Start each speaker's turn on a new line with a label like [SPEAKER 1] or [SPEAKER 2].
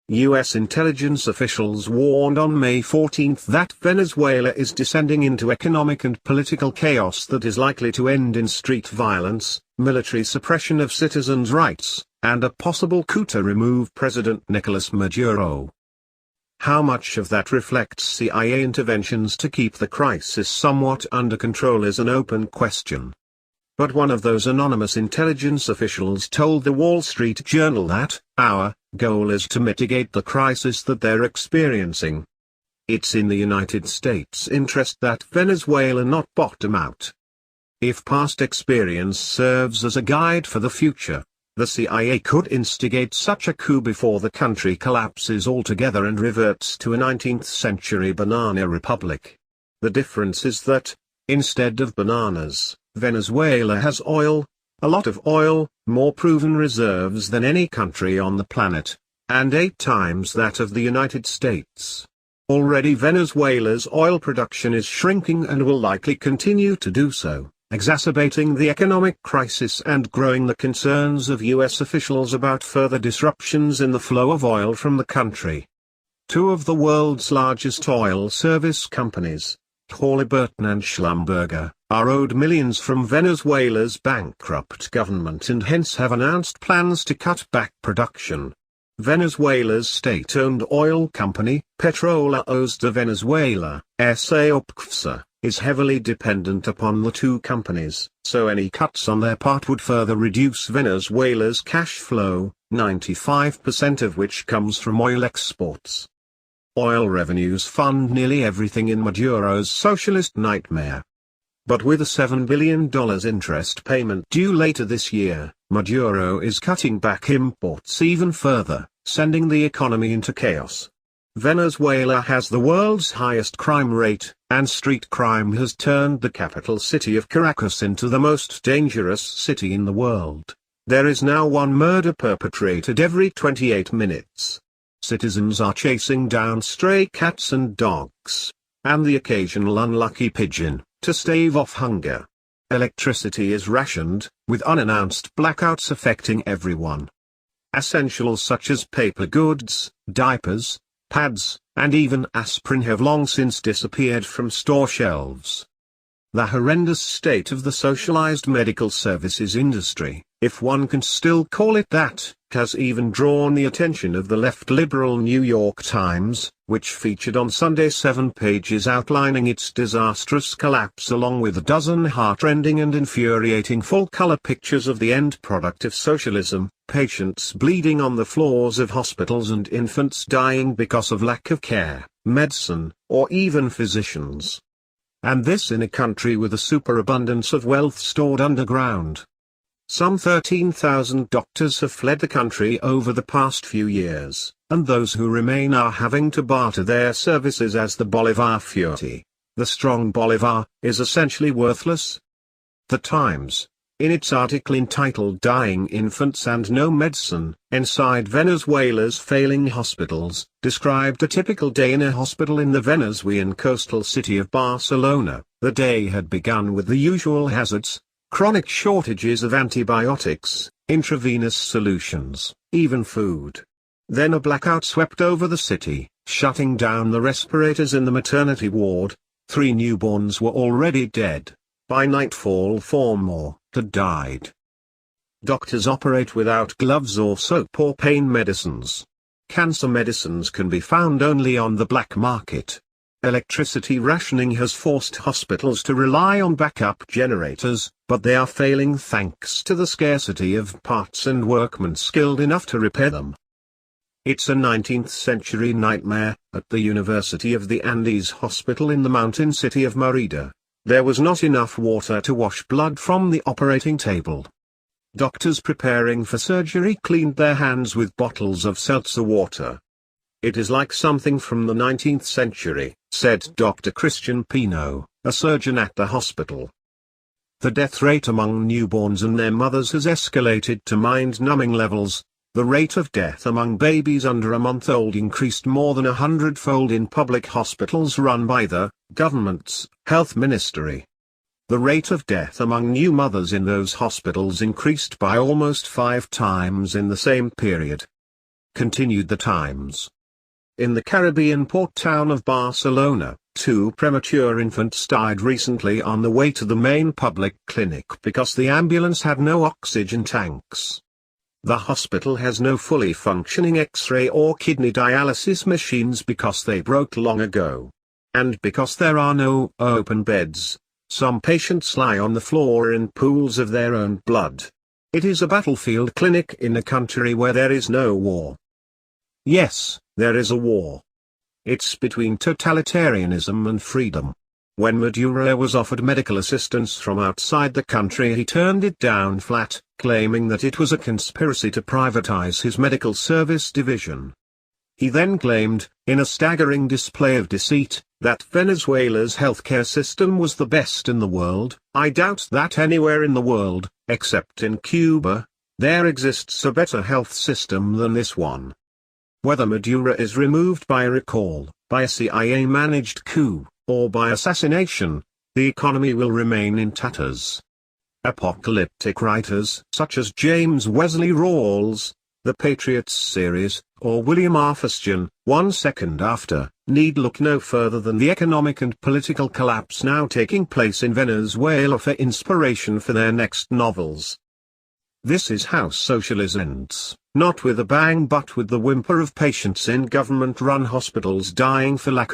[SPEAKER 1] U.S. intelligence officials warned on May 14 that Venezuela is descending into economic and political chaos that is likely to end in street violence, military suppression of citizens' rights, and a possible coup to remove President Nicolás Maduro. How much of that reflects CIA interventions to keep the crisis somewhat under control is an open question. But one of those anonymous intelligence officials told the Wall Street Journal that, "Our goal is to mitigate the crisis that they're experiencing. It's in the United States' interest that Venezuela not bottom out." If past experience serves as a guide for the future, the CIA could instigate such a coup before the country collapses altogether and reverts to a 19th-century banana republic. The difference is that, instead of bananas, Venezuela has oil, a lot of oil, more proven reserves than any country on the planet, and 8 times that of the United States. Already Venezuela's oil production is shrinking and will likely continue to do so, exacerbating the economic crisis and growing the concerns of U.S. officials about further disruptions in the flow of oil from the country. 2 of the world's largest oil service companies, Halliburton and Schlumberger, are owed millions from Venezuela's bankrupt government and hence have announced plans to cut back production. Venezuela's state-owned oil company, Petróleos de Venezuela, S.A. is heavily dependent upon the 2 companies, so any cuts on their part would further reduce Venezuela's cash flow, 95% of which comes from oil exports. Oil revenues fund nearly everything in Maduro's socialist nightmare. But with a $7 billion interest payment due later this year, Maduro is cutting back imports even further, sending the economy into chaos. Venezuela has the world's highest crime rate, and street crime has turned the capital city of Caracas into the most dangerous city in the world. There is now 1 murder perpetrated every 28 minutes. Citizens are chasing down stray cats and dogs, and the occasional unlucky pigeon, to stave off hunger. Electricity is rationed, with unannounced blackouts affecting everyone. Essentials such as paper goods, diapers, pads, and even aspirin have long since disappeared from store shelves. The horrendous state of the socialized medical services industry, if one can still call it that, has even drawn the attention of the left-liberal New York Times, which featured on Sunday 7 pages outlining its disastrous collapse along with a dozen heart-rending and infuriating full-color pictures of the end product of socialism, patients bleeding on the floors of hospitals and infants dying because of lack of care, medicine, or even physicians. And this in a country with a superabundance of wealth stored underground. Some 13,000 doctors have fled the country over the past few years, and those who remain are having to barter their services as the Bolivar fuerte, the strong Bolivar, is essentially worthless. The Times, in its article entitled "Dying Infants and No Medicine, Inside Venezuela's Failing Hospitals," described a typical day in a hospital in the Venezuelan coastal city of Barcelona. The day had begun with the usual hazards: chronic shortages of antibiotics, intravenous solutions, even food. Then a blackout swept over the city, shutting down the respirators in the maternity ward. 3 newborns were already dead. By nightfall 4 more had died. Doctors operate without gloves or soap or pain medicines. Cancer medicines can be found only on the black market. Electricity rationing has forced hospitals to rely on backup generators, but they are failing thanks to the scarcity of parts and workmen skilled enough to repair them. It's a 19th-century nightmare. At the University of the Andes Hospital in the mountain city of Mérida, there was not enough water to wash blood from the operating table. Doctors preparing for surgery cleaned their hands with bottles of seltzer water. "It is like something from the 19th century," said Dr. Christian Pino, a surgeon at the hospital. The death rate among newborns and their mothers has escalated to mind-numbing levels. The rate of death among babies under a month-old increased more than 100-fold in public hospitals run by the government's health ministry. The rate of death among new mothers in those hospitals increased by almost 5 times in the same period. continued the Times. In the Caribbean port town of Barcelona, 2 premature infants died recently on the way to the main public clinic because the ambulance had no oxygen tanks. The hospital has no fully functioning X-ray or kidney dialysis machines because they broke long ago. And because there are no open beds, some patients lie on the floor in pools of their own blood. It is a battlefield clinic in a country where there is no war. Yes, there is a war. It's between totalitarianism and freedom. When Maduro was offered medical assistance from outside the country, he turned it down flat, claiming that it was a conspiracy to privatize his medical service division. He then claimed, in a staggering display of deceit, that Venezuela's healthcare system was the best in the world. I doubt that anywhere in the world, except in Cuba, there exists a better health system than this one. Whether Maduro is removed by recall, by a CIA-managed coup, or by assassination, the economy will remain in tatters. Apocalyptic writers such as James Wesley Rawls, The Patriots series, or William R. Fustian, 1 Second After, need look no further than the economic and political collapse now taking place in Venezuela for inspiration for their next novels. This is how socialism ends, not with a bang but with the whimper of patients in government-run hospitals dying for lack